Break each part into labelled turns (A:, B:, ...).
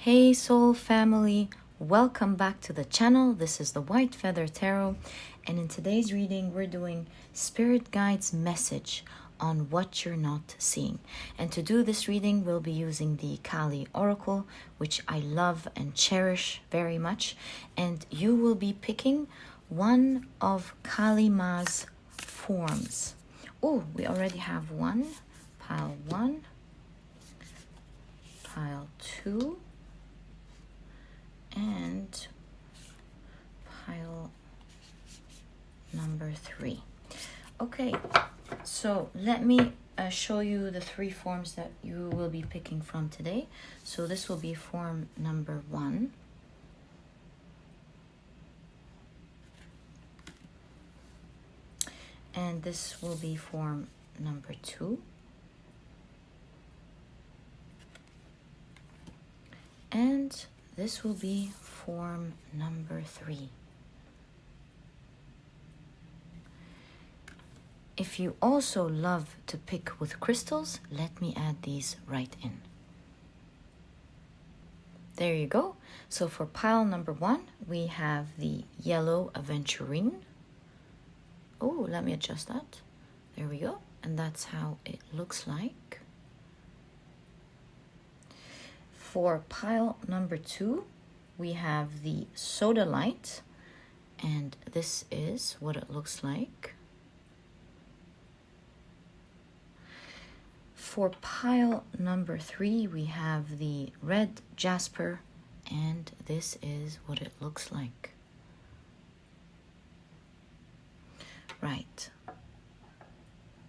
A: Hey soul family, welcome back to the channel. This is the White Feather Tarot, and in today's reading we're doing Spirit Guides message on what you're not seeing. And to do this reading we'll be using the Kali Oracle, which I love and cherish very much, and you will be picking one of Kali Ma's forms. Oh, we already have one, pile 1, pile 2, and pile number 3. Okay, so let me show you the 3 forms that you will be picking from today. So this will be form number 1. And this will be form number 2. And this will be form number 3. If you also love to pick with crystals, let me add these right in. There you go. So for pile number 1, we have the yellow aventurine. Oh, let me adjust that. There we go. And that's how it looks like. For pile number 2, we have the sodalite, and this is what it looks like. For pile number 3, we have the red jasper, and this is what it looks like. Right.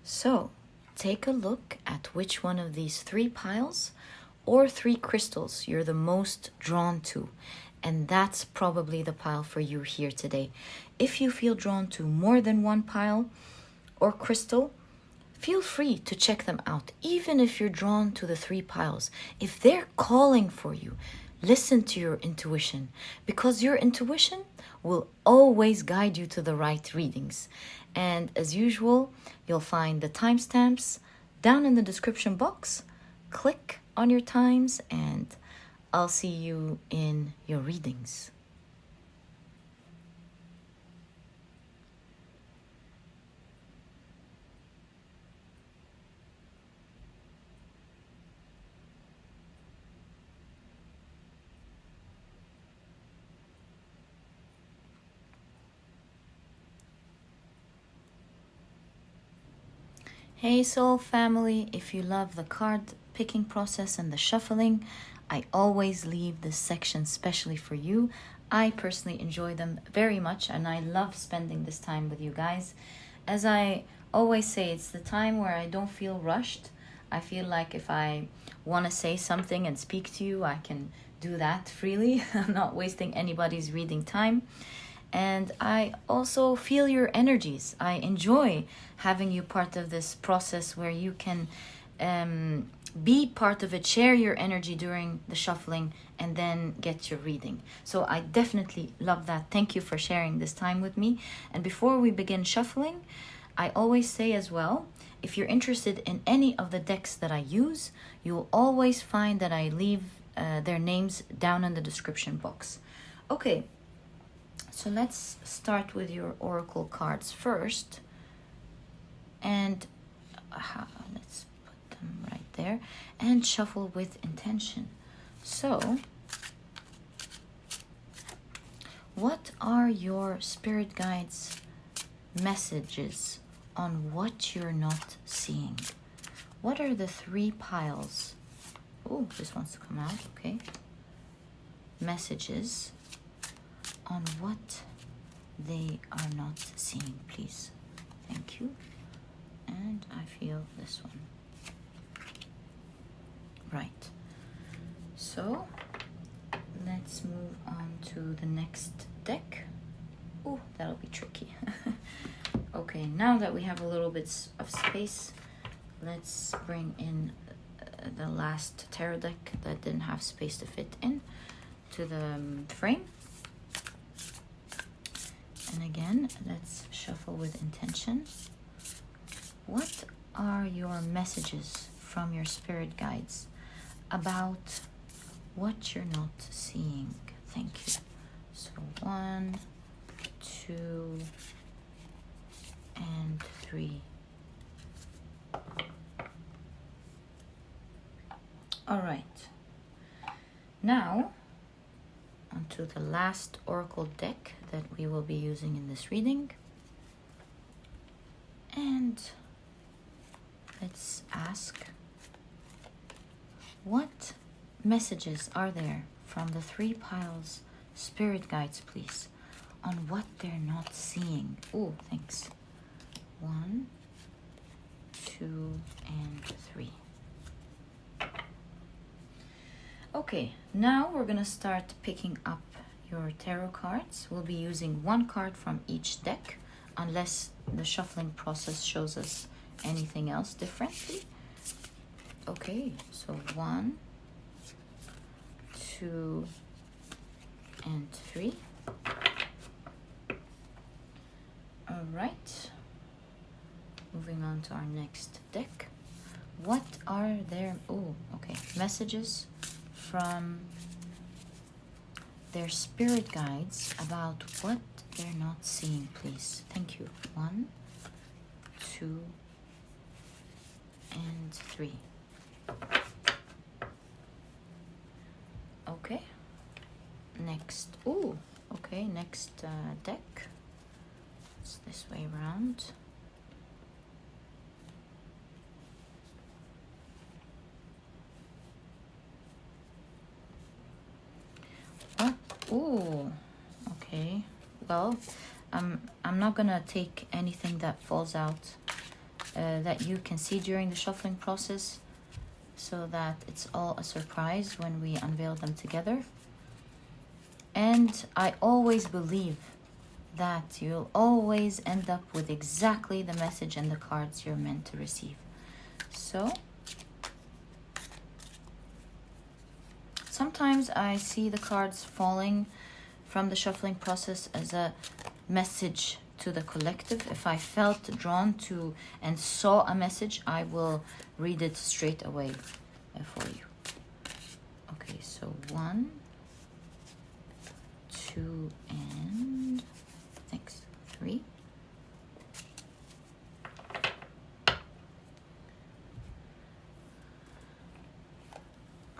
A: So, take a look at which one of these 3 piles or 3 crystals you're the most drawn to, and that's probably the pile for you here today. If you feel drawn to more than one pile or crystal, feel free to check them out. Even if you're drawn to the 3 piles, if they're calling for you, listen to your intuition, because your intuition will always guide you to the right readings. And as usual, you'll find the timestamps down in the description box. Click on your times and I'll see you in your readings. Hey soul family, if you love the card picking process and the shuffling, I always leave this section specially for you. I personally enjoy them very much and I love spending this time with you guys. As I always say, it's the time where I don't feel rushed. I feel like if I want to say something and speak to you, I can do that freely. I'm not wasting anybody's reading time. And I also feel your energies. I enjoy having you part of this process where you can be part of it, share your energy during the shuffling, and then get your reading. So I definitely love that. Thank you for sharing this time with me. And before we begin shuffling, I always say as well, if you're interested in any of the decks that I use, you'll always find that I leave their names down in the description box. Okay. So let's start with your oracle cards first, and let's put them right there and shuffle with intention. So, what are your spirit guides' messages on what you're not seeing? What are the 3 piles? Oh, this wants to come out, okay. Messages on what they are not seeing, please. Thank you. And I feel this one. Right. So let's move on to the next deck. Oh, that'll be tricky. Okay, now that we have a little bit of space, let's bring in the last tarot deck that didn't have space to fit in to the frame. And again, let's shuffle with intention. What are your messages from your spirit guides about what you're not seeing. Thank you. So 1, 2, and 3. All right. Now, onto the last oracle deck that we will be using in this reading. And let's ask, what messages are there from the 3 piles, spirit guides, please, on what they're not seeing? Oh, thanks. 1, 2, and 3. Okay, now we're gonna start picking up your tarot cards. We'll be using 1 card from each deck, unless the shuffling process shows us anything else differently. Okay, so 1, 2, and 3. All right, moving on to our next deck. What are there? Oh, okay, messages from their spirit guides about what they're not seeing, please. Thank you. 1, 2, and 3. Okay. Next. Oh, okay. Next deck. It's this way around. What? Oh, okay. Well, I'm not gonna take anything that falls out that you can see during the shuffling process, so that it's all a surprise when we unveil them together. And I always believe that you'll always end up with exactly the message and the cards you're meant to receive. So sometimes I see the cards falling from the shuffling process as a message to the collective. If I felt drawn to and saw a message, I will read it straight away for you. Okay, so 1, 2, and 3.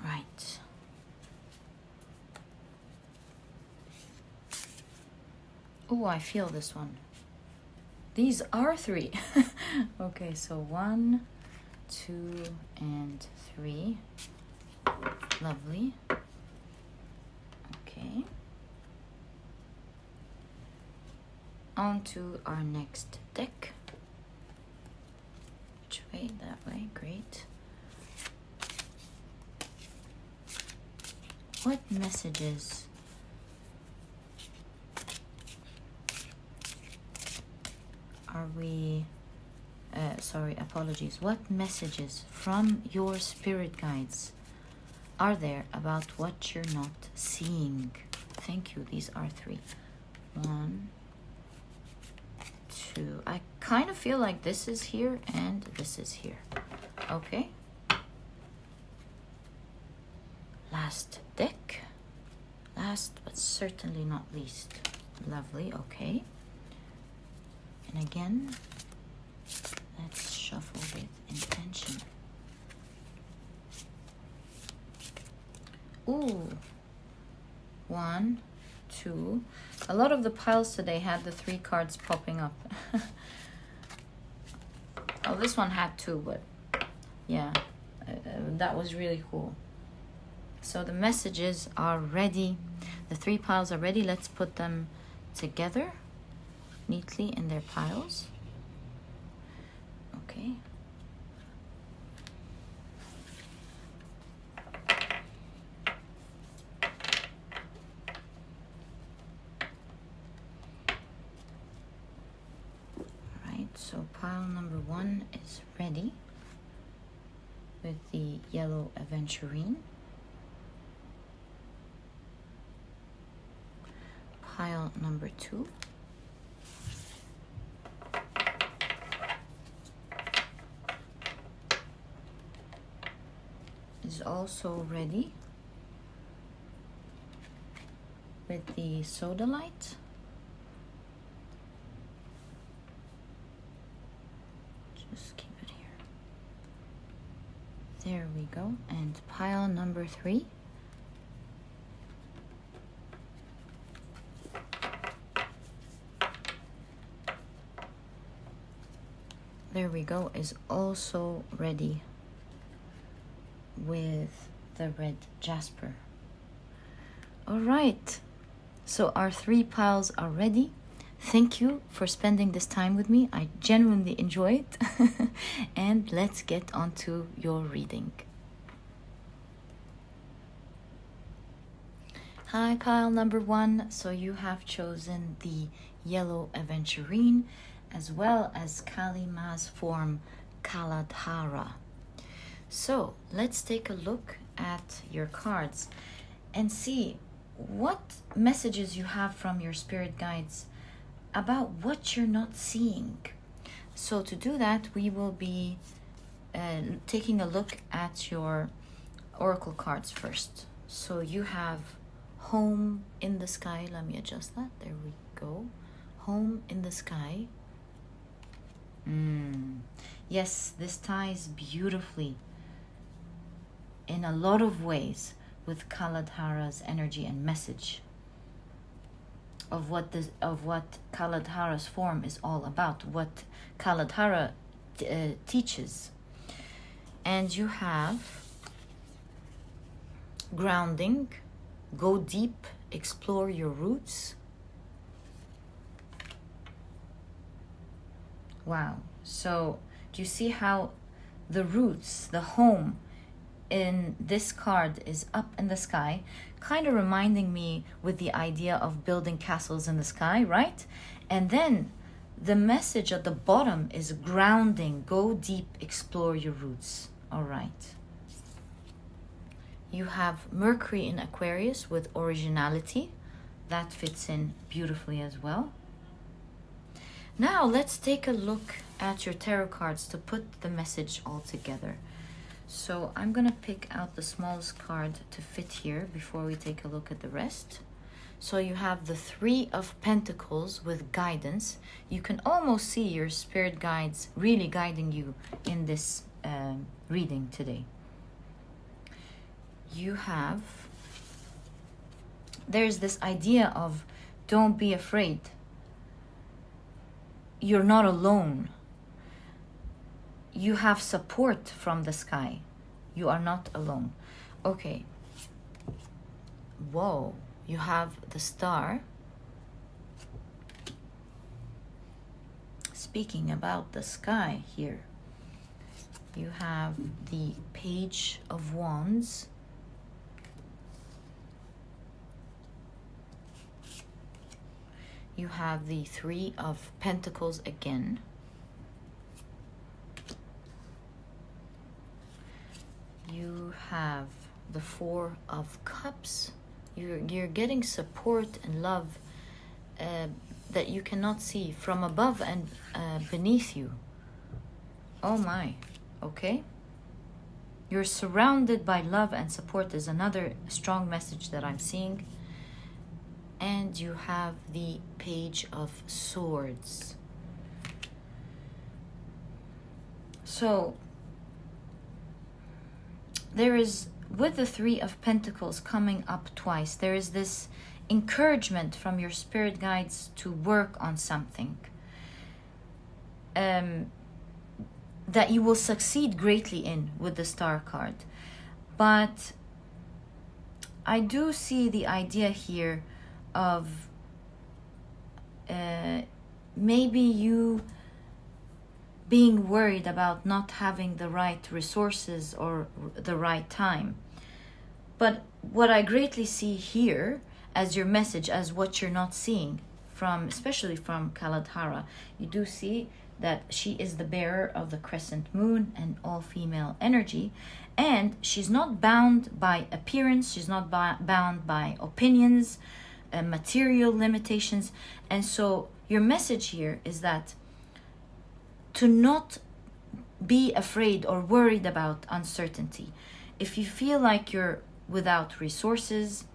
A: Right. Oh, I feel this one. These are 3. Okay, so 1, 2, and 3. Lovely. Okay. On to our next deck. Which way? That way. Great. What messages are we... sorry, apologies. What messages from your spirit guides are there about what you're not seeing? Thank you. These are 3. 1, 2. I kind of feel like this is here and this is here. Okay. Last deck. Last but certainly not least. Lovely. Okay. And again, let's shuffle with intention. Ooh. 1, 2. A lot of the piles today had the 3 cards popping up. Oh, this one had 2, but yeah, that was really cool. So the messages are ready. The 3 piles are ready. Let's put them together neatly in their piles. Okay. So pile number 1 is ready with the yellow aventurine. Pile number 2 is also ready with the Sodalite. Just keep it here. There we go. And pile number 3. There we go, is also ready with the red jasper. All right, so our 3 piles are ready. Thank you for spending this time with me. I genuinely enjoy it. And let's get on to your reading. Hi, pile number 1. So you have chosen the yellow aventurine, as well as Kali Ma's form Kaladhara. So let's take a look at your cards and see what messages you have from your spirit guides about what you're not seeing. So to do that, we will be taking a look at your oracle cards first. So you have home in the sky. Let me adjust that. There we go. Home in the sky. Yes, this ties beautifully in a lot of ways with Kaladhara's energy and message of what Kaladhara's form is all about, what Kaladhara teaches. And you have grounding, go deep, explore your roots. Wow. So do you see how the roots, the home in this card is up in the sky, kind of reminding me with the idea of building castles in the sky, right? And then the message at the bottom is grounding, go deep, explore your roots. All right. You have Mercury in Aquarius with originality. That fits in beautifully as well. Now let's take a look at your tarot cards to put the message all together. So I'm gonna pick out the smallest card to fit here before we take a look at the rest. So you have the 3 of Pentacles with guidance. You can almost see your spirit guides really guiding you in this reading today. You have, there's this idea of don't be afraid. You're not alone. You have support from the sky. You are not alone. Okay. Whoa. You have the star. Speaking about the sky here, you have the Page of Wands. You have the 3 of Pentacles again. You have the 4 of Cups. You're getting support and love that you cannot see from above and beneath you. Oh my, okay? You're surrounded by love and support is another strong message that I'm seeing. And you have the Page of Swords. So there is, with the 3 of Pentacles coming up twice, there is this encouragement from your spirit guides to work on something that you will succeed greatly in with the Star card. But I do see the idea here of maybe you being worried about not having the right resources or the right time. But what I greatly see here as your message, as what you're not seeing from, especially from Kaladhara, you do see that she is the bearer of the crescent moon and all female energy, and she's not bound by appearance, she's not bound by opinions, material limitations. And so your message here is that to not be afraid or worried about uncertainty. If you feel like you're without resources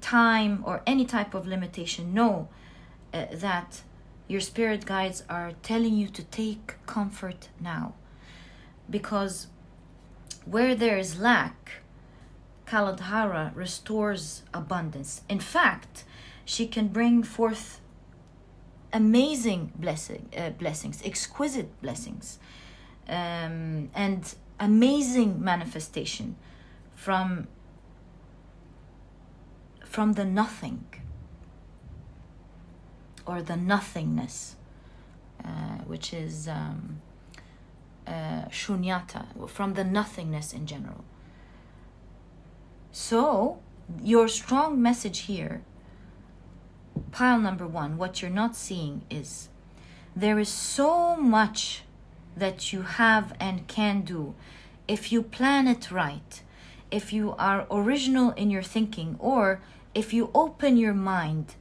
A: time or any type of limitation, know that your spirit guides are telling you to take comfort now. Because where there is lack, Kaladhara restores abundance. In fact, she can bring forth amazing blessings, exquisite blessings, and amazing manifestation from the nothing or the nothingness, which is shunyata, from the nothingness in general. So your strong message here, pile number 1, what you're not seeing is there is so much that you have and can do if you plan it right, if you are original in your thinking, or if you open your mind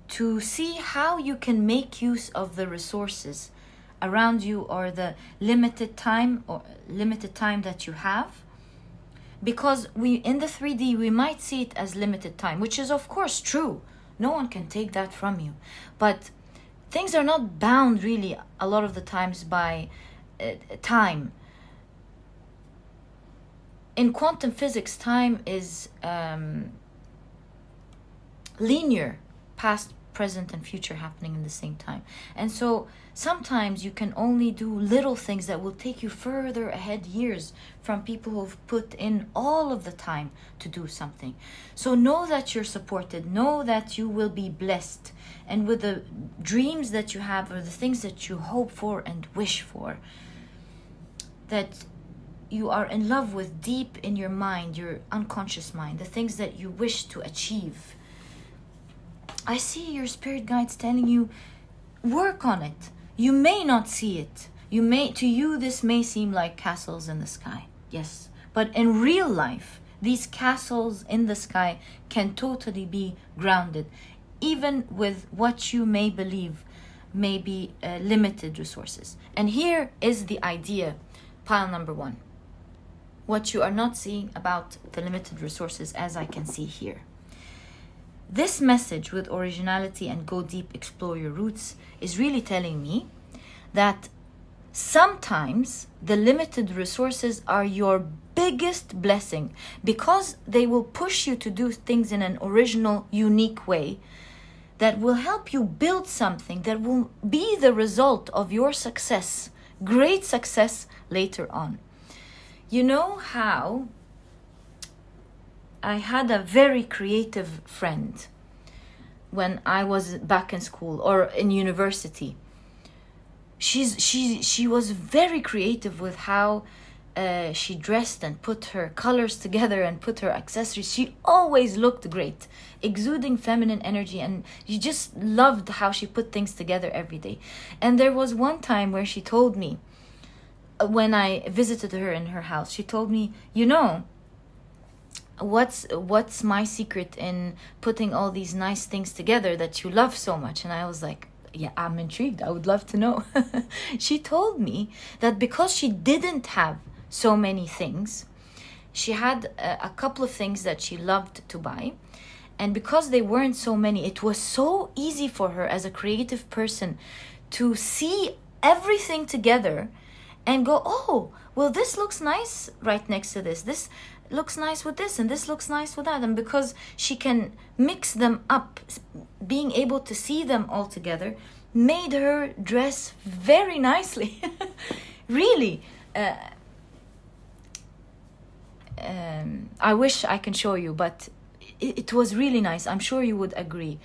A: to see how you can make use of the resources around you or the limited time that you have. Because we in the 3D we might see it as limited time, which is of course true. No one can take that from you. But things are not bound really a lot of the times by time. In quantum physics, time is linear, past, present, and future happening in the same time. And so sometimes you can only do little things that will take you further ahead years from people who've put in all of the time to do something. So know that you're supported, know that you will be blessed, and with the dreams that you have or the things that you hope for and wish for, that you are in love with deep in your mind, your unconscious mind, the things that you wish to achieve. I see your spirit guides telling you, work on it. You may not see it. To you, this may seem like castles in the sky. Yes. But in real life, these castles in the sky can totally be grounded, even with what you may believe may be limited resources. And here is the idea, pile number 1. What you are not seeing about the limited resources, as I can see here. This message with originality and go deep, explore your roots is really telling me that sometimes the limited resources are your biggest blessing, because they will push you to do things in an original, unique way that will help you build something that will be the result of your success, great success later on. You know how I had a very creative friend when I was back in school or in university. She was very creative with how she dressed and put her colors together and put her accessories. She always looked great, exuding feminine energy, and you just loved how she put things together every day. And there was one time where she told me, when I visited her in her house, she told me, you know, what's my secret in putting all these nice things together that you love so much? And I was like, yeah, I'm intrigued. I would love to know. She told me that because she didn't have so many things, she had a couple of things that she loved to buy. And because they weren't so many, it was so easy for her as a creative person to see everything together and go, oh, well, this looks nice right next to this. This looks nice with this, and this looks nice with that. And because she can mix them up, being able to see them all together made her dress very nicely. Really. I wish I can show you, but it was really nice. I'm sure you would agree.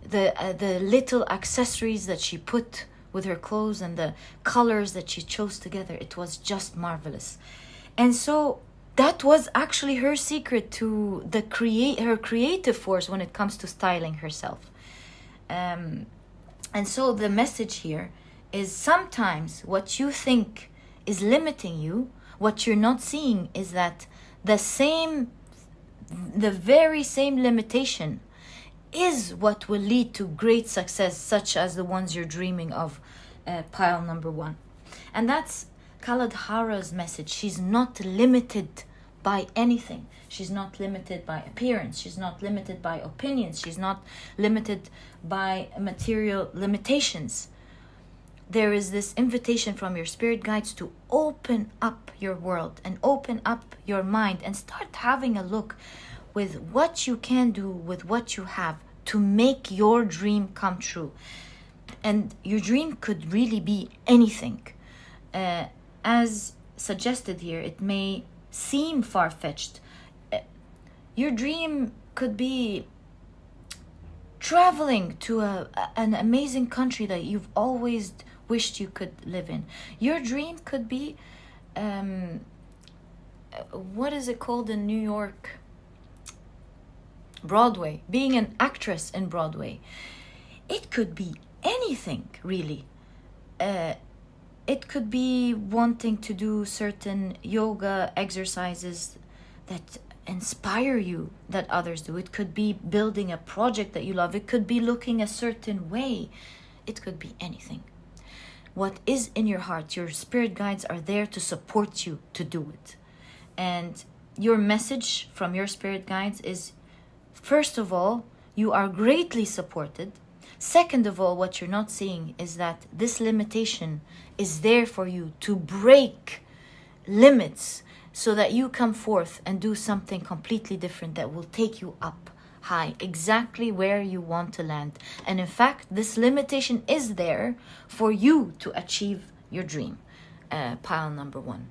A: The little accessories that she put with her clothes and the colors that she chose together, it was just marvelous. And so that was actually her secret to her creative force when it comes to styling herself. And so the message here is, sometimes what you think is limiting you, what you're not seeing is that the very same limitation is what will lead to great success, such as the ones you're dreaming of, pile number 1. And that's Kaladhara's message. She's not limited by anything. She's not limited by appearance. She's not limited by opinions. She's not limited by material limitations. There is this invitation from your spirit guides to open up your world and open up your mind and start having a look with what you can do with what you have to make your dream come true. And your dream could really be anything. As suggested here, it may seem far-fetched. Your dream could be traveling to an amazing country that you've always wished you could live in. Your dream could be, what is it called in New York? Broadway, being an actress in Broadway. It could be anything, really. It could be wanting to do certain yoga exercises that inspire you that others do. It could be building a project that you love. It could be looking a certain way. It could be anything. What is in your heart, your spirit guides are there to support you to do it. And your message from your spirit guides is, first of all, you are greatly supported. Second of all, what you're not seeing is that this limitation is there for you to break limits so that you come forth and do something completely different that will take you up high, exactly where you want to land. And in fact, this limitation is there for you to achieve your dream. Pile number 1.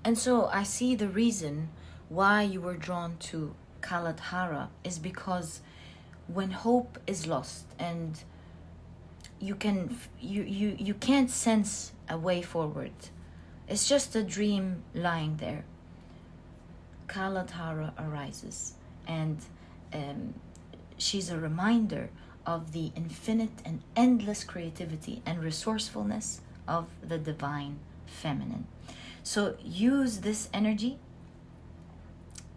A: And so I see the reason why you were drawn to Kaladhara is because when hope is lost and you can't sense a way forward, it's just a dream lying there, Kaladhara arises, and she's a reminder of the infinite and endless creativity and resourcefulness of the divine feminine. So use this energy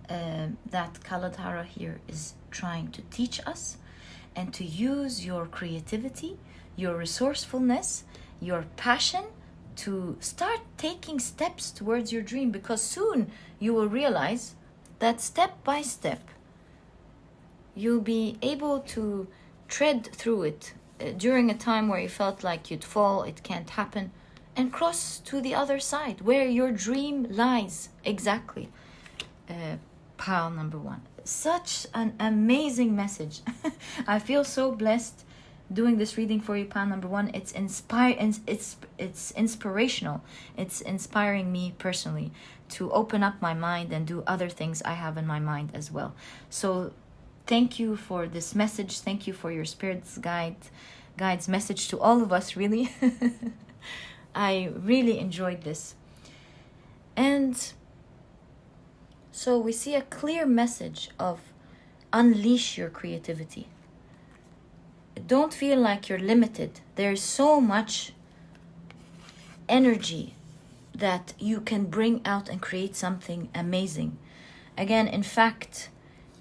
A: that Kaladhara here is trying to teach us, and to use your creativity, your resourcefulness, your passion to start taking steps towards your dream, because soon you will realize that step by step you'll be able to tread through it during a time where you felt like you'd fall, it can't happen, and cross to the other side where your dream lies exactly. Pile number 1. Such an amazing message. I feel so blessed doing this reading for you, pile number 1. It's inspirational. It's inspiring me personally to open up my mind and do other things I have in my mind as well. So thank you for this message. Thank you for your spirit's guide's message to all of us, really. I really enjoyed this. And so we see a clear message of unleash your creativity. Don't feel like you're limited. There's so much energy that you can bring out and create something amazing. Again, in fact,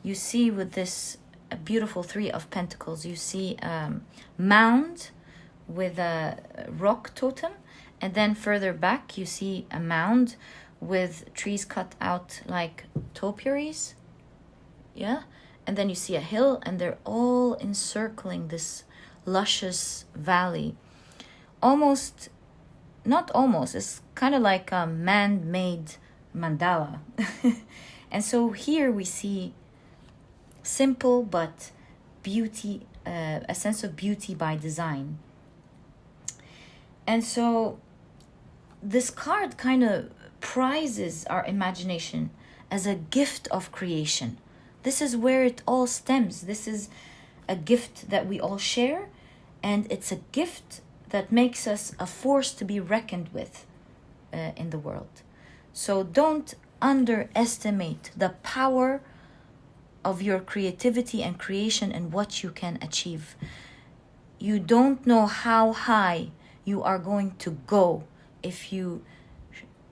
A: you see with this beautiful 3 of Pentacles, you see a mound with a rock totem, and then further back you see a mound with trees cut out like topiaries, yeah, and then you see a hill, and they're all encircling this luscious valley. It's kind of like a man-made mandala. And so here we see simple but beauty, a sense of beauty by design. And so this card kind of prizes our imagination as a gift of creation. This is where it all stems. This is a gift that we all share, and it's a gift that makes us a force to be reckoned with in the world. So don't underestimate the power of your creativity and creation and what you can achieve. You don't know how high you are going to go if you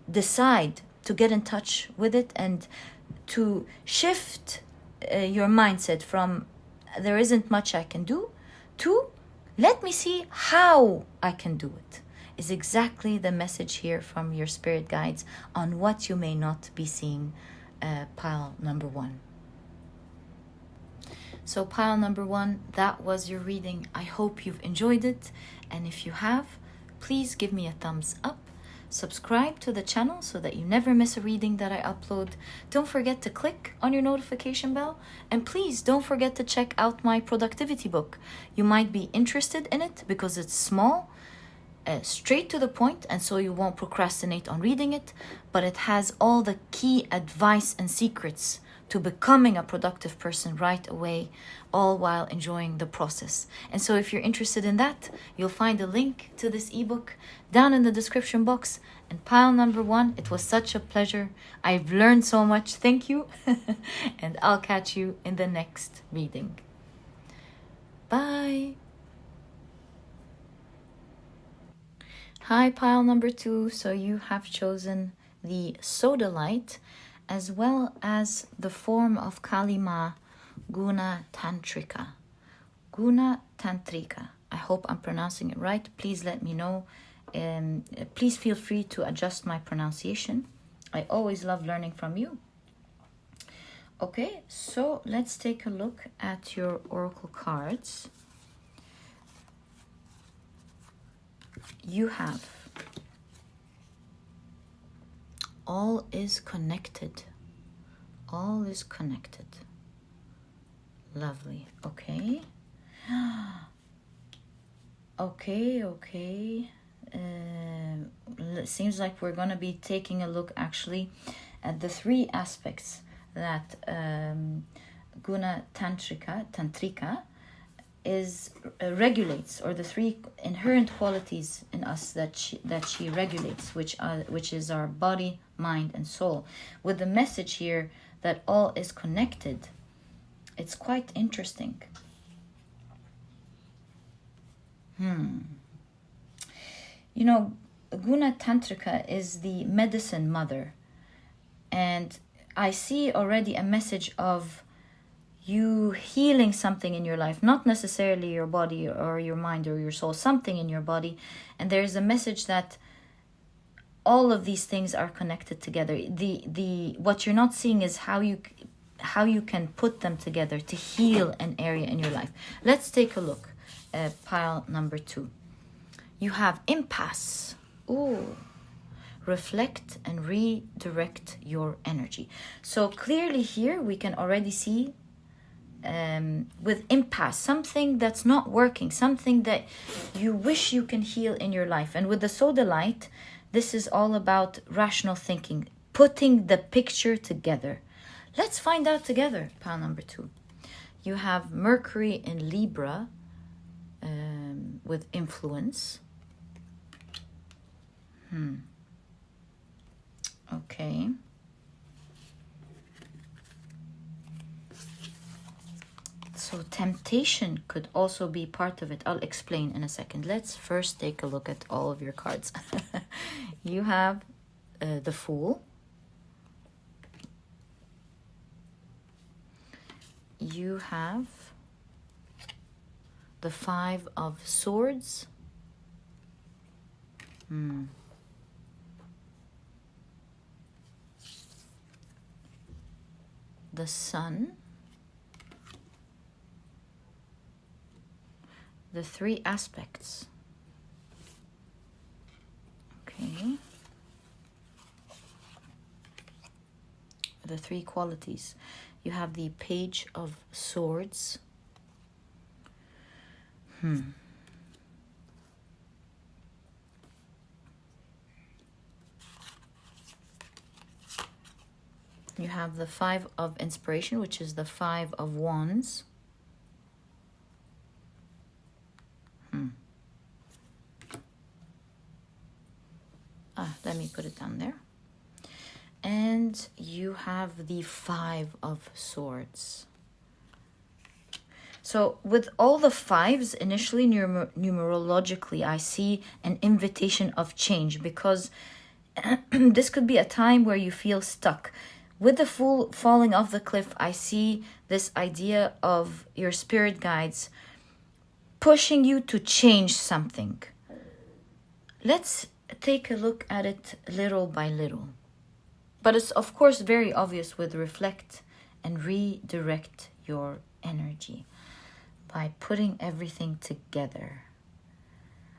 A: decide to get in touch with it and to shift your mindset from there isn't much I can do to let me see how I can do it. is exactly the message here from your spirit guides on what you may not be seeing, pile number 1. So pile number 1, that was your reading. I hope you've enjoyed it. And if you have, please give me a thumbs up. Subscribe to the channel so that you never miss a reading that I upload. Don't forget to click on your notification bell. And please don't forget to check out my productivity book. You might be interested in it because it's small, straight to the point, and so you won't procrastinate on reading it. But it has all the key advice and secrets to becoming a productive person right away, all while enjoying the process. And so if you're interested in that, you'll find a link to this ebook down in the description box. And pile number 1, it was such a pleasure. I've learned so much. Thank you. And I'll catch you in the next reading. Bye. Hi, pile number 2. So you have chosen the Sodalite, as well as the form of Kalima Guna Tantrika. Guna Tantrika. I hope I'm pronouncing it right. Please let me know. Please feel free to adjust my pronunciation. I always love learning from you. Okay, so let's take a look at your oracle cards. You have all is connected. All is connected. Lovely. Okay. Okay. It seems like we're going to be taking a look actually at the 3 aspects that Guna Tantrika is regulates, or the 3 inherent qualities in us that she regulates, which is our body, mind, and soul. With the message here that all is connected, it's quite interesting. You know, Guna Tantrika is the medicine mother, and I see already a message of you healing something in your life, not necessarily your body or your mind or your soul, something in your body. And there's a message that all of these things are connected together. The what you're not seeing is how you can put them together to heal an area in your life. Let's take a look at pile number 2. You have impasse. Ooh. Reflect and redirect your energy. So clearly here we can already see with impasse, something that's not working, something that you wish you can heal in your life. And with the Sodalite, this is all about rational thinking, putting the picture together. Let's find out together, pile number 2. You have Mercury in Libra with influence. Okay. So temptation could also be part of it. I'll explain in a second. Let's first take a look at all of your cards. You have the Fool. You have the 5 of Swords. The Sun. The 3 aspects. Okay. The 3 qualities. You have the Page of Swords. You have the 5 of Inspiration, which is the 5 of Wands. Let me put it down there. And you have the 5 of Swords. So with all the 5s, initially numerologically, I see an invitation of change, because this could be a time where you feel stuck. With the Fool falling off the cliff, I see this idea of your spirit guides pushing you to change something. let's take a look at it little by little. But it's of course very obvious with reflect and redirect your energy by putting everything together.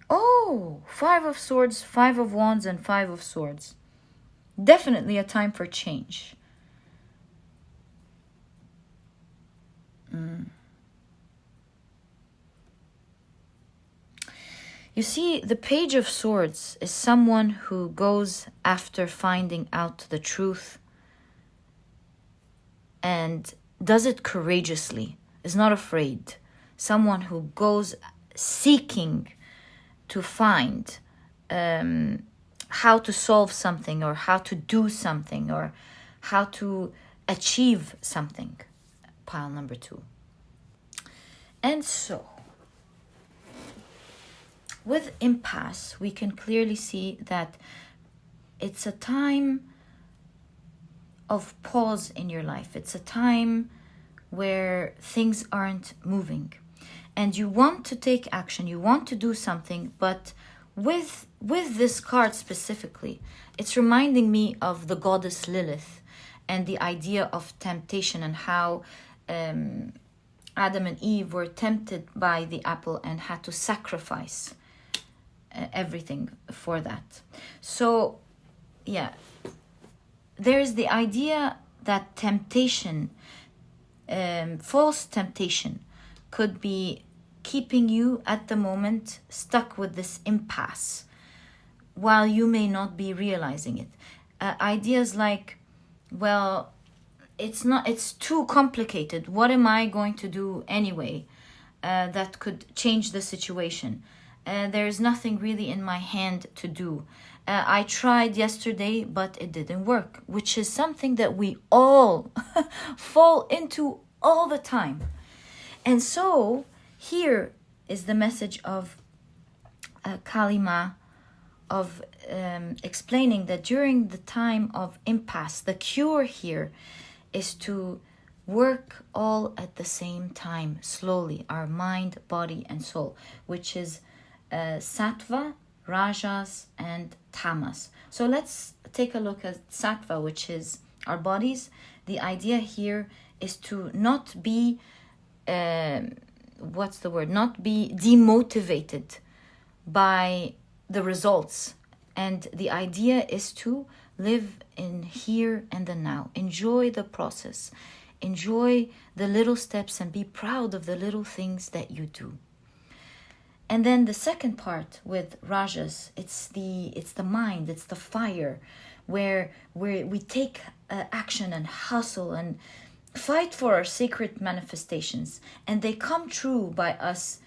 A: Oh, 5 of Swords, 5 of Wands, and 5 of Swords. Definitely a time for change. You see, the Page of Swords is someone who goes after finding out the truth and does it courageously, is not afraid. Someone who goes seeking to find how to solve something, or how to do something, or how to achieve something. Pile number 2. And so, with impasse, we can clearly see that it's a time of pause in your life. It's a time where things aren't moving. And you want to take action, you want to do something, but with this card specifically, it's reminding me of the goddess Lilith and the idea of temptation, and how Adam and Eve were tempted by the apple and had to sacrifice everything for that. So, yeah, there's the idea that temptation, false temptation, could be keeping you at the moment stuck with this impasse while you may not be realizing it. Ideas like, well, it's too complicated. What am I going to do anyway that could change the situation? There's nothing really in my hand to do. I tried yesterday, but it didn't work, which is something that we all fall into all the time. And so here is the message of Kalima, of explaining that during the time of impasse, the cure here is to work all at the same time, slowly, our mind, body, and soul, which is Sattva, Rajas, and Tamas. So let's take a look at Sattva, which is our bodies. The idea here is to not be not be demotivated by the results. And the idea is to live in here and the now. Enjoy the process. Enjoy the little steps and be proud of the little things that you do. And then the second part with Rajas, it's the mind, it's the fire, where we take action and hustle and fight for our sacred manifestations, and they come true by us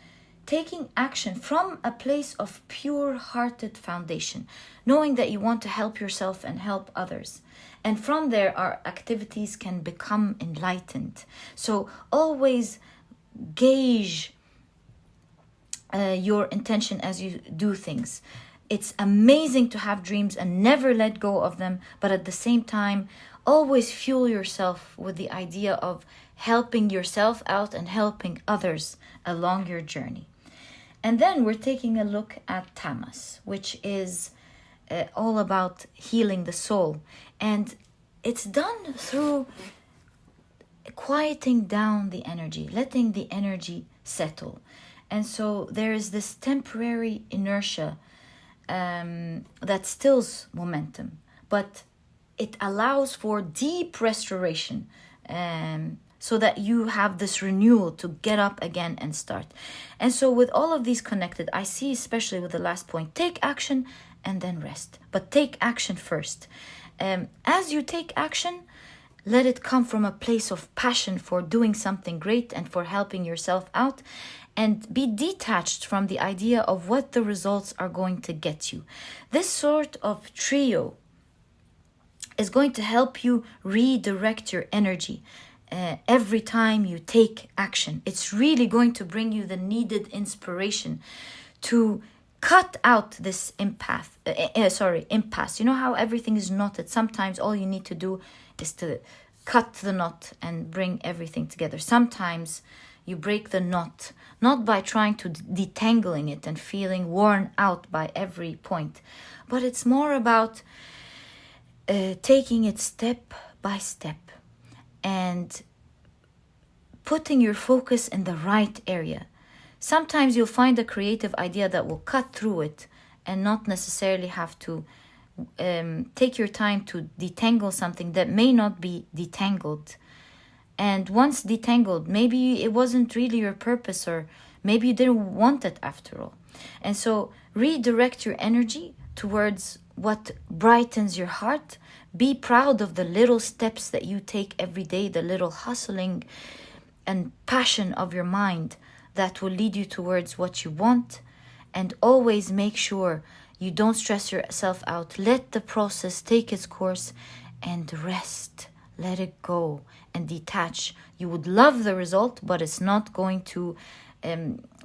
A: taking action from a place of pure-hearted foundation, knowing that you want to help yourself and help others. And from there, our activities can become enlightened. So always gauge your intention as you do things. It's amazing to have dreams and never let go of them, but at the same time, always fuel yourself with the idea of helping yourself out and helping others along your journey. And then we're taking a look at Tamas, which is all about healing the soul. And it's done through quieting down the energy, letting the energy settle. And so there is this temporary inertia that stills momentum, but it allows for deep restoration, so that you have this renewal to get up again and start. And so with all of these connected, I see, especially with the last point, take action and then rest. But take action first. As you take action, let it come from a place of passion for doing something great and for helping yourself out, and be detached from the idea of what the results are going to get you. This sort of trio is going to help you redirect your energy every time you take action. It's really going to bring you the needed inspiration to cut out this impasse. You know how everything is knotted? Sometimes all you need to do is to cut the knot and bring everything together. Sometimes You break the knot, not by trying to detangling it and feeling worn out by every point, but it's more about taking it step by step and putting your focus in the right area. Sometimes you'll find a creative idea that will cut through it and not necessarily have to take your time to detangle something that may not be detangled. And once detangled, maybe it wasn't really your purpose, or maybe you didn't want it after all. And so redirect your energy towards what brightens your heart. Be proud of the little steps that you take every day, the little hustling and passion of your mind that will lead you towards what you want. And always make sure you don't stress yourself out. Let the process take its course and rest. Let it go and detach. You would love the result, but it's not going to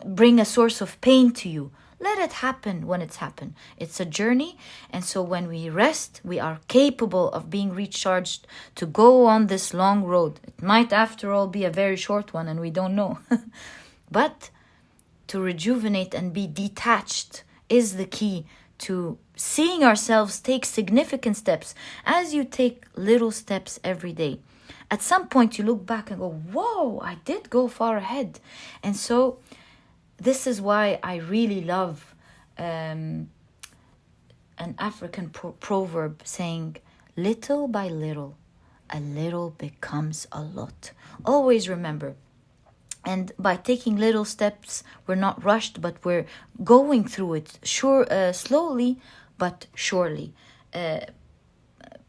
A: bring a source of pain to you. Let it happen when it's happened. It's a journey. And so when we rest, we are capable of being recharged to go on this long road. It might, after all, be a very short one, and we don't know. But to rejuvenate and be detached is the key to seeing ourselves take significant steps. As you take little steps every day, at some point you look back and go, whoa, I did go far ahead. And so this is why I really love an African proverb saying, little by little, a little becomes a lot. Always remember. And by taking little steps, we're not rushed, but we're going through it slowly, but surely.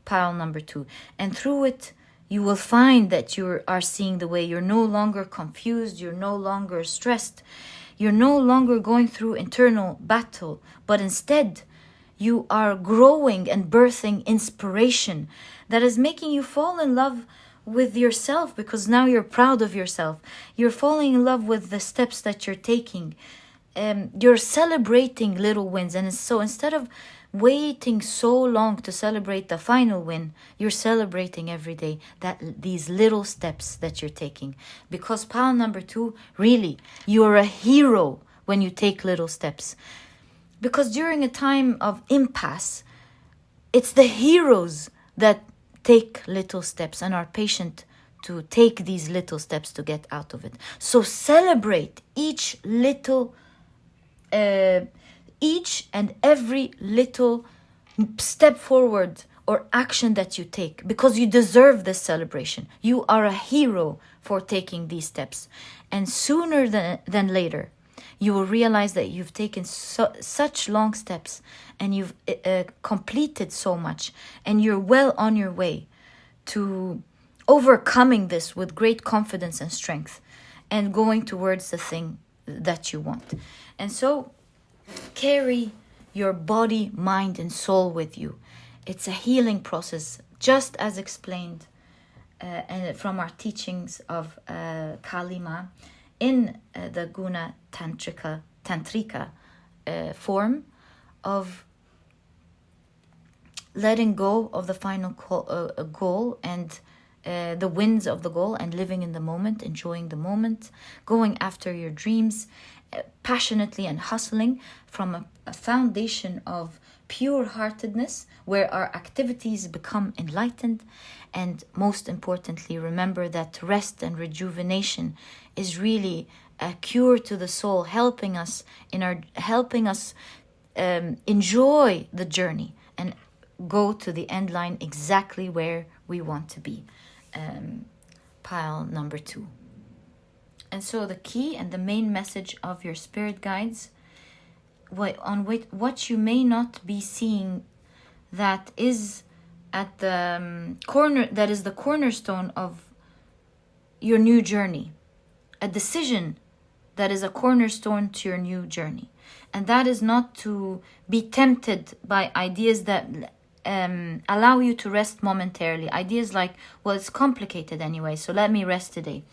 A: Pile number 2. And through it, you will find that you are seeing the way. You're no longer confused. You're no longer stressed. You're no longer going through internal battle, but instead, you are growing and birthing inspiration that is making you fall in love with yourself, because now you're proud of yourself. You're falling in love with the steps that you're taking. You're celebrating little wins. And so instead of waiting so long to celebrate the final win, you're celebrating every day these little steps that you're taking. Because pile number 2, really, you're a hero when you take little steps. Because during a time of impasse, it's the heroes that take little steps and are patient to take these little steps to get out of it. So celebrate each and every little step forward or action that you take, because you deserve this celebration. You are a hero for taking these steps. And sooner than later, you will realize that you've taken such long steps and you've completed so much, and you're well on your way to overcoming this with great confidence and strength and going towards the thing that you want. And so carry your body, mind, and soul with you. It's a healing process, just as explained and from our teachings of Kalima in the Guna Tantrika form of letting go of the final goal and the wins of the goal, and living in the moment, enjoying the moment, going after your dreams passionately and hustling from a foundation of pure-heartedness, where our activities become enlightened. And most importantly, remember that rest and rejuvenation is really a cure to the soul, helping us enjoy the journey and go to the end line exactly where we want to be. Pile number 2. And so the key and the main message of your spirit guides, what you may not be seeing, that is at the that is the cornerstone of your new journey. A decision that is a cornerstone to your new journey. And that is not to be tempted by ideas that allow you to rest momentarily. Ideas like, well, it's complicated anyway, so let me rest today.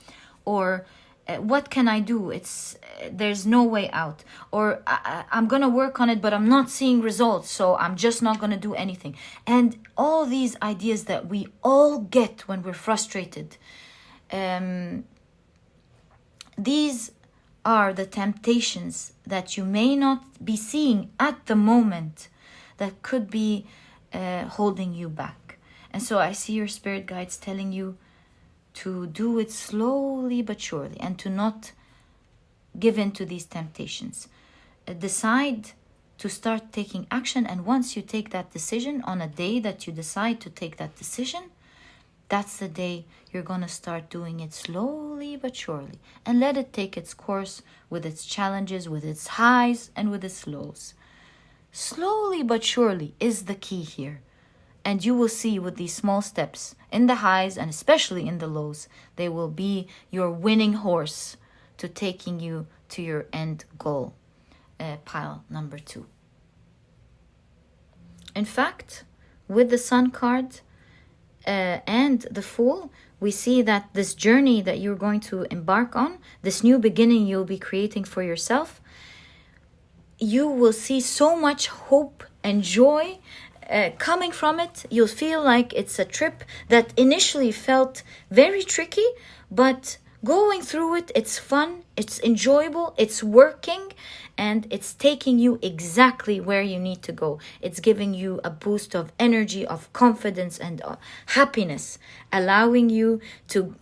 A: Or what can I do? There's no way out. Or I'm going to work on it, but I'm not seeing results, so I'm just not going to do anything. And all these ideas that we all get when we're frustrated. these are the temptations that you may not be seeing at the moment that could be holding you back. And so I see your spirit guides telling you to do it slowly but surely and to not give in to these temptations. Decide to start taking action, and once you take that decision, on a day that you decide to take that decision, that's the day you're going to start doing it slowly but surely, and let it take its course with its challenges, with its highs and with its lows. Slowly but surely is the key here. And you will see with these small steps, in the highs and especially in the lows, they will be your winning horse to taking you to your end goal. Pile number 2. In fact, with the Sun card and the Fool, we see that this journey that you're going to embark on, this new beginning you'll be creating for yourself, you will see so much hope and joy coming from it. You'll feel like it's a trip that initially felt very tricky, but going through it, it's fun, it's enjoyable, it's working, and it's taking you exactly where you need to go. It's giving you a boost of energy, of confidence, and happiness, allowing you to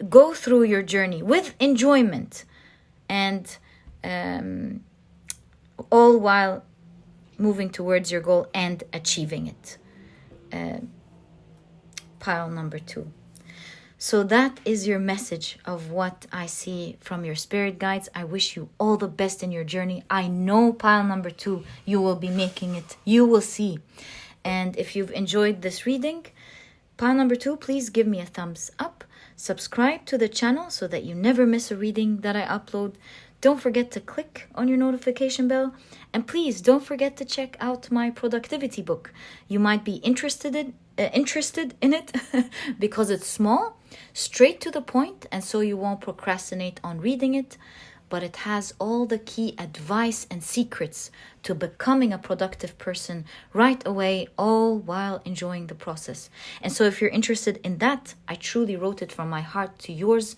A: go through your journey with enjoyment, and all while moving towards your goal and achieving it. Pile number 2. So that is your message of what I see from your spirit guides. I wish you all the best in your journey. I know pile number 2, you will be making it. You will see. And if you've enjoyed this reading, pile number 2, please give me a thumbs up. Subscribe to the channel so that you never miss a reading that I upload. Don't forget to click on your notification bell. And please don't forget to check out my productivity book. You might be interested in it because it's small, straight to the point, and so you won't procrastinate on reading it. But it has all the key advice and secrets to becoming a productive person right away, all while enjoying the process. And so if you're interested in that, I truly wrote it from my heart to yours,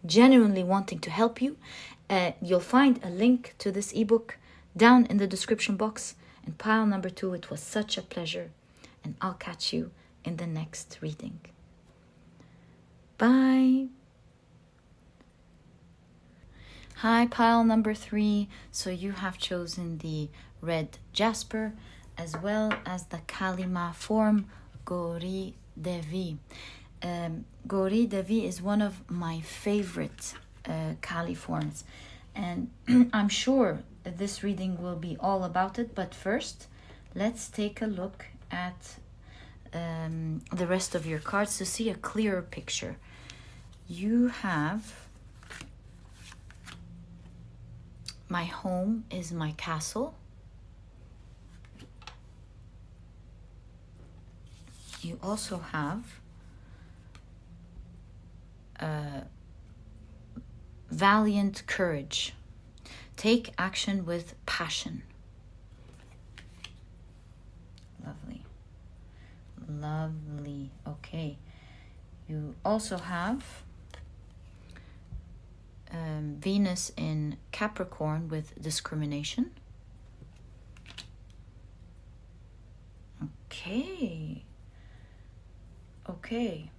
A: genuinely wanting to help you. You'll find a link to this ebook down in the description box. And pile number 2, it was such a pleasure. And I'll catch you in the next reading. Bye. Hi, pile number 3. So you have chosen the red jasper as well as the Kalima form, Gauri Devi. Gauri Devi is one of my favorite Kali forms, and I'm sure this reading will be all about it. But first, let's take a look at the rest of your cards to see a clearer picture. You have my home is my castle. You also have valiant courage. Take action with passion. Lovely. Lovely. Okay. You also have Venus in Capricorn with discrimination. Okay. Okay.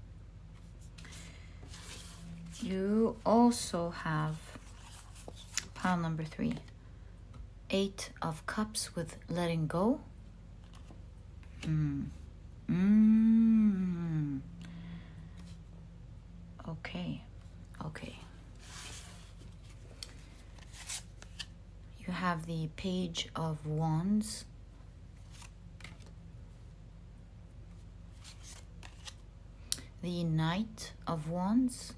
A: You also have pile number 3, 8 of Cups with letting go. Okay. Okay. You have the Page of Wands. The Knight of Wands.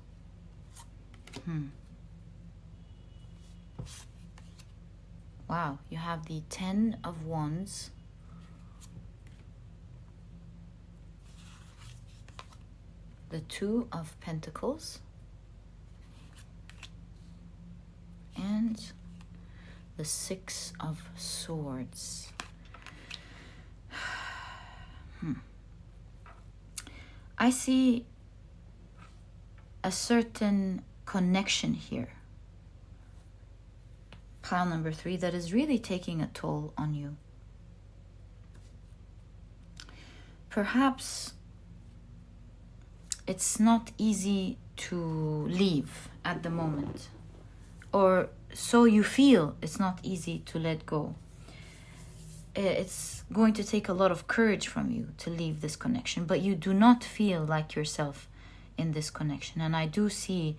A: Wow, you have the 10 of Wands. The 2 of Pentacles. And the 6 of Swords. I see a certain connection here pile number 3, that is really taking a toll on you. Perhaps it's not easy to leave at the moment, or so you feel it's not easy to let go. It's going to take a lot of courage from you to leave this connection, but you do not feel like yourself in this connection. And I do see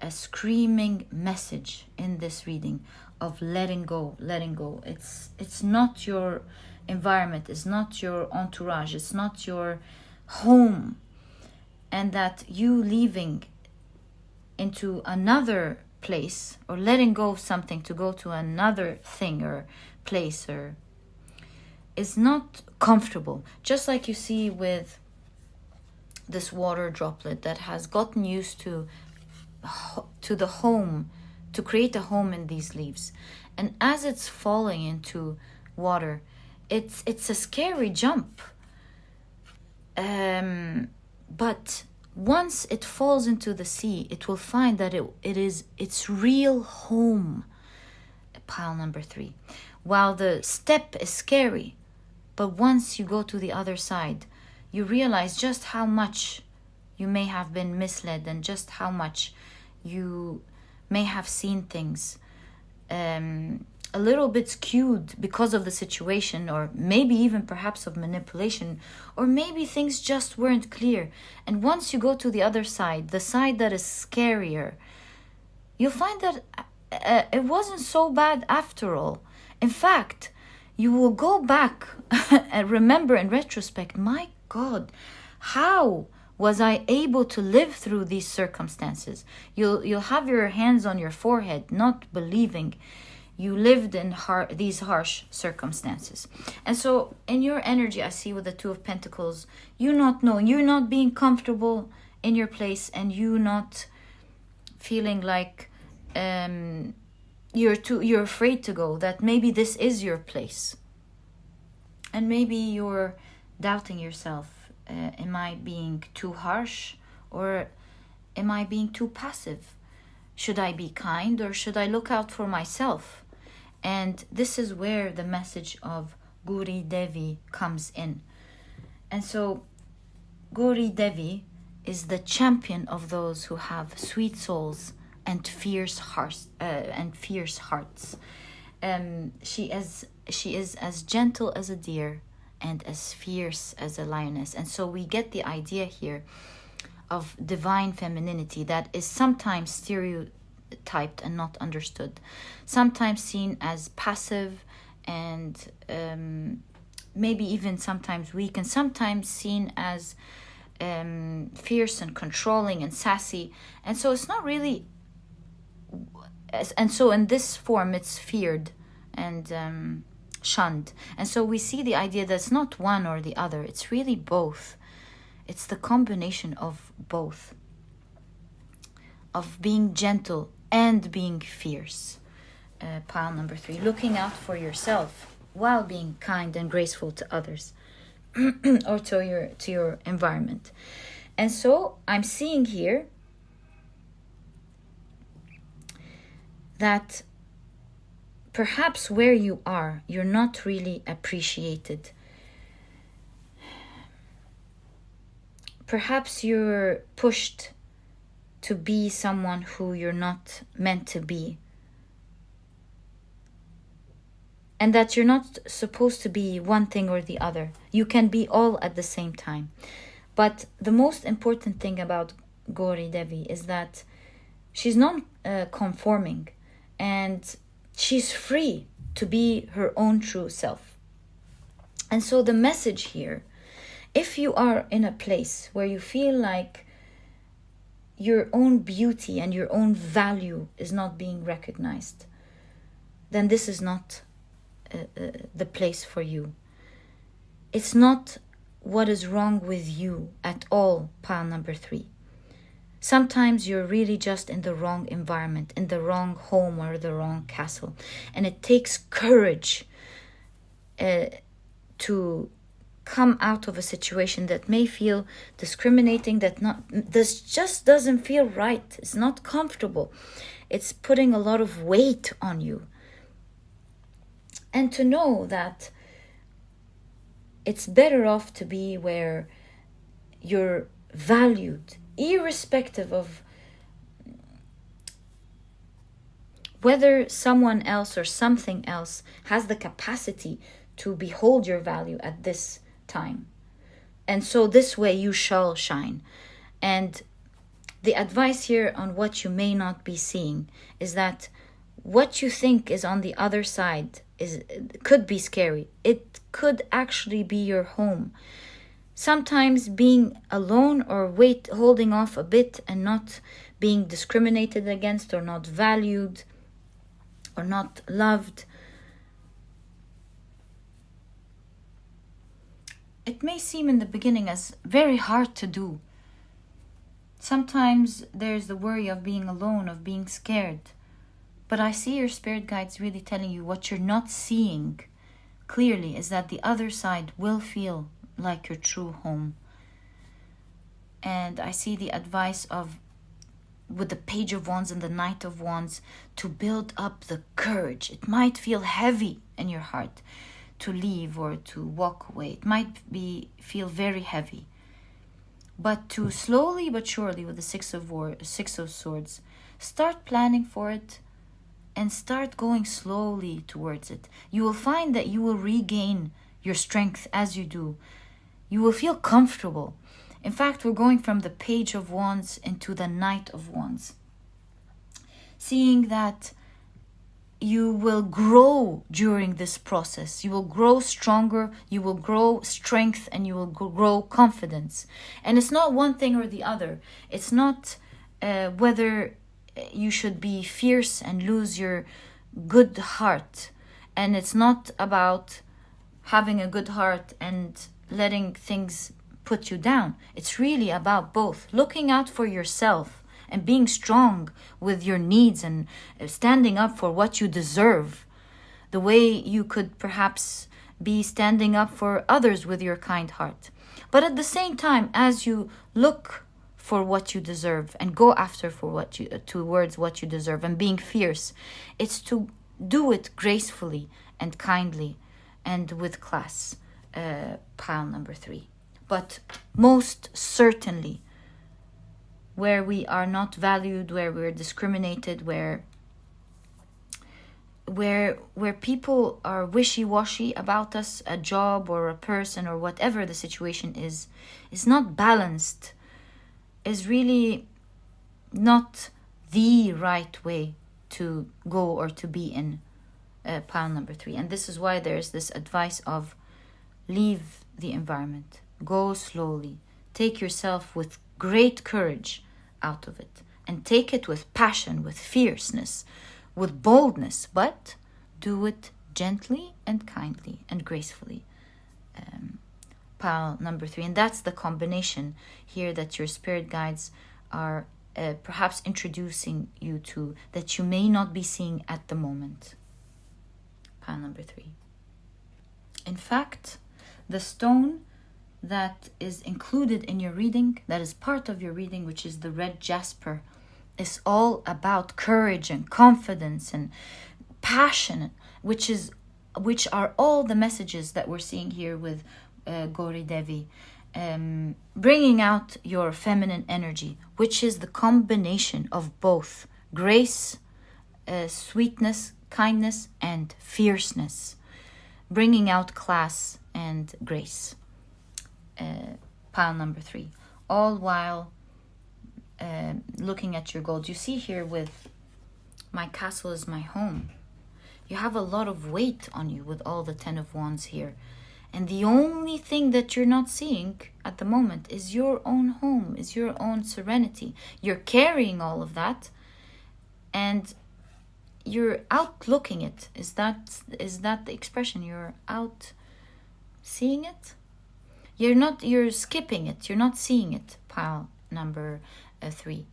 A: a screaming message in this reading of letting go. It's not your environment, it's not your entourage, it's not your home, and that you leaving into another place, or letting go of something to go to another thing or place, or is not comfortable. Just like you see with this water droplet that has gotten used to the home, to create a home in these leaves, and as it's falling into water, it's a scary jump, but once it falls into the sea, it will find that it is its real home. Pile number 3. While the step is scary, but once you go to the other side, you realize just how much you may have been misled, and just how much you may have seen things a little bit skewed because of the situation, or maybe even perhaps of manipulation, or maybe things just weren't clear. And once you go to the other side, the side that is scarier, you'll find that it wasn't so bad after all. In fact, you will go back and remember in retrospect, my God, how was I able to live through these circumstances? You'll have your hands on your forehead, not believing you lived in these harsh circumstances. And so in your energy, I see with the Two of Pentacles, you not knowing, you're not being comfortable in your place, and you not feeling like you're afraid to go, that maybe this is your place. And maybe you're doubting yourself. Am I being too harsh, or am I being too passive? Should I be kind, or should I look out for myself? And this is where the message of Gauri Devi comes in. And so Gauri Devi is the champion of those who have sweet souls and fierce hearts. She is as gentle as a deer and as fierce as a lioness. And so we get the idea here of divine femininity that is sometimes stereotyped and not understood, sometimes seen as passive and maybe even sometimes weak, and sometimes seen as fierce and controlling and sassy. And so it's not really, and so in this form it's feared and shunned. And so we see the idea that it's not one or the other, it's really both. It's the combination of both, of being gentle and being fierce. Pile number 3, looking out for yourself while being kind and graceful to others or to your environment. And so I'm seeing here that perhaps where you are, you're not really appreciated. Perhaps you're pushed to be someone who you're not meant to be. And that you're not supposed to be one thing or the other. You can be all at the same time. But the most important thing about Gauri Devi is that she's not conforming, and she's free to be her own true self. And so the message here, if you are in a place where you feel like your own beauty and your own value is not being recognized, then this is not the place for you. It's not what is wrong with you at all, pile number 3. Sometimes you're really just in the wrong environment, in the wrong home or the wrong castle. And it takes courage to come out of a situation that may feel discriminating, this just doesn't feel right. It's not comfortable. It's putting a lot of weight on you. And to know that it's better off to be where you're valued, irrespective of whether someone else or something else has the capacity to behold your value at this time. And so this way you shall shine. And the advice here on what you may not be seeing is that what you think is on the other side could be scary. It could actually be your home. Sometimes being alone or holding off a bit and not being discriminated against or not valued or not loved, it may seem in the beginning as very hard to do. Sometimes there's the worry of being alone, of being scared. But I see your spirit guides really telling you what you're not seeing clearly is that the other side will feel like your true home. And I see the advice of, with the Page of Wands and the Knight of Wands, to build up the courage. It might feel heavy in your heart to leave or to walk away. It might feel very heavy. But to slowly but surely, with the Six of Swords, start planning for it and start going slowly towards it. You will find that you will regain your strength as you do. You will feel comfortable. In fact, we're going from the Page of Wands into the Knight of Wands. Seeing that you will grow during this process. You will grow stronger, you will grow strength, and you will grow confidence. And it's not one thing or the other. It's not whether you should be fierce and lose your good heart. And it's not about having a good heart and letting things put you down. It's really about both. Looking out for yourself and being strong with your needs and standing up for what you deserve. The way you could perhaps be standing up for others with your kind heart. But at the same time, as you look for what you deserve and go after towards what you deserve and being fierce, it's to do it gracefully and kindly and with class. Pile number 3. But most certainly, where we are not valued, where we're discriminated, where people are wishy-washy about us, a job or a person or whatever the situation is not balanced, is really not the right way to go or to be in. Pile number 3. And this is why there's this advice of leave the environment, go slowly, take yourself with great courage out of it, and take it with passion, with fierceness, with boldness, but do it gently and kindly and gracefully. Pile number 3. And that's the combination here that your spirit guides are perhaps introducing you to, that you may not be seeing at the moment. Pile number 3. In fact, the stone that is included in your reading, that is part of your reading, which is the red jasper, is all about courage and confidence and passion, which are all the messages that we're seeing here with Gauri Devi, bringing out your feminine energy, which is the combination of both grace, sweetness, kindness, and fierceness, bringing out class and grace. Pile number 3. All while looking at your gold. You see here with my castle is my home. You have a lot of weight on you with all the 10 of Wands here. And the only thing that you're not seeing at the moment is your own home, is your own serenity. You're carrying all of that and you're out looking it. Is that the expression? You're out seeing it? You're skipping it. You're not seeing it. Pile number 3.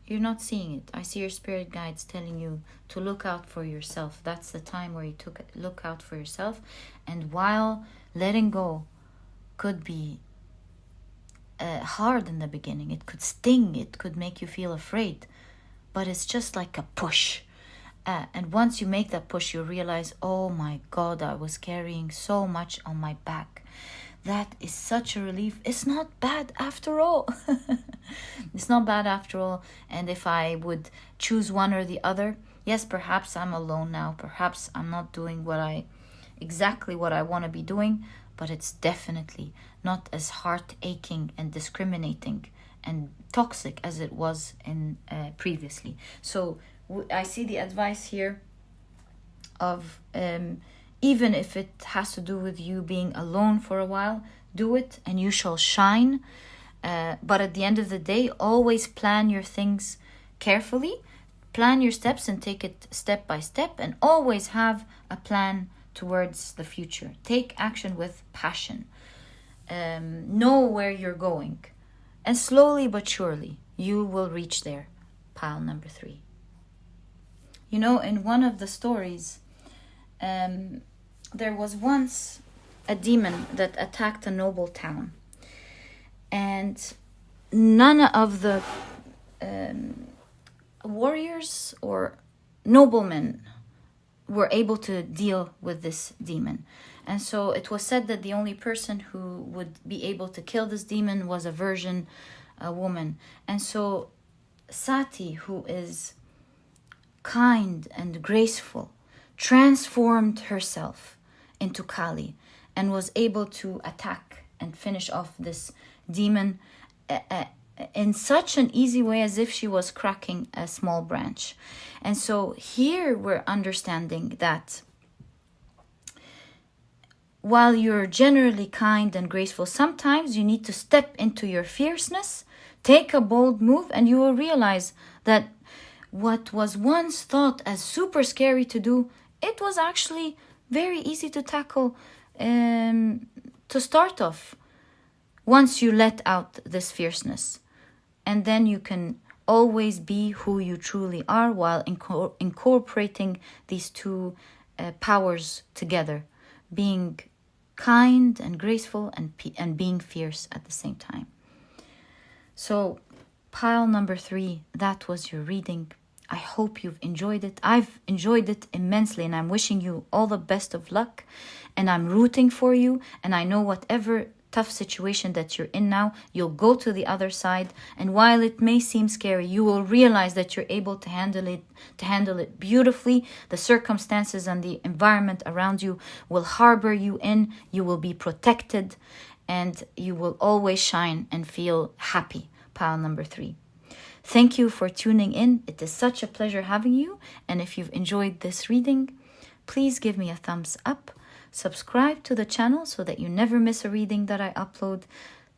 A: You're not seeing it. I see your spirit guides telling you to look out for yourself. That's the time where you look out for yourself. And while letting go could be hard in the beginning, it could sting, it could make you feel afraid, but it's just like a push. And once you make that push, you realize, oh my God, I was carrying so much on my back. That is such a relief. It's not bad after all. It's not bad after all. And if I would choose one or the other, yes, perhaps I'm alone now. Perhaps I'm not doing exactly what I want to be doing, but it's definitely not as heart aching and discriminating and toxic as it was in previously. So I see the advice here of even if it has to do with you being alone for a while, do it and you shall shine. But at the end of the day, always plan your things carefully. Plan your steps and take it step by step, and always have a plan towards the future. Take action with passion. Know where you're going. And slowly but surely, you will reach there. Pile number 3. You know, in one of the stories, there was once a demon that attacked a noble town. And none of the warriors or noblemen were able to deal with this demon. And so it was said that the only person who would be able to kill this demon was a virgin woman. And so Sati, who is kind and graceful, transformed herself into Kali and was able to attack and finish off this demon in such an easy way as if she was cracking a small branch. And so here we're understanding that while you're generally kind and graceful, sometimes you need to step into your fierceness, take a bold move, and you will realize that what was once thought as super scary to do, it was actually very easy to tackle to start off once you let out this fierceness. And then you can always be who you truly are while incorporating these two powers together, being kind and graceful and being fierce at the same time. So pile number 3, that was your reading. I hope you've enjoyed it. I've enjoyed it immensely, and I'm wishing you all the best of luck, and I'm rooting for you, and I know whatever tough situation that you're in now, you'll go to the other side, and while it may seem scary, you will realize that you're able to handle it beautifully. The circumstances and the environment around you will harbor you in, you will be protected, and you will always shine and feel happy. Pile number 3. Thank you for tuning in. It is such a pleasure having you, and if you've enjoyed this reading, please give me a thumbs up. Subscribe to the channel so that you never miss a reading that I upload.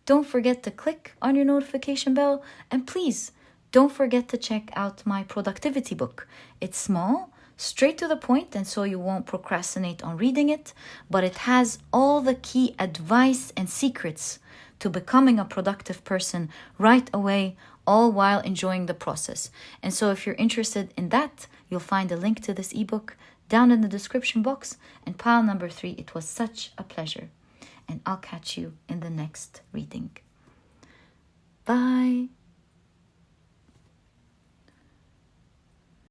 A: Don't forget to click on your notification bell, and please don't forget to check out my productivity book. It's small, straight to the point, and so you won't procrastinate on reading it, but it has all the key advice and secrets to becoming a productive person right away, all while enjoying the process. And so if you're interested in that, you'll find a link to this ebook down in the description box. And pile number 3, it was such a pleasure. And I'll catch you in the next reading. Bye.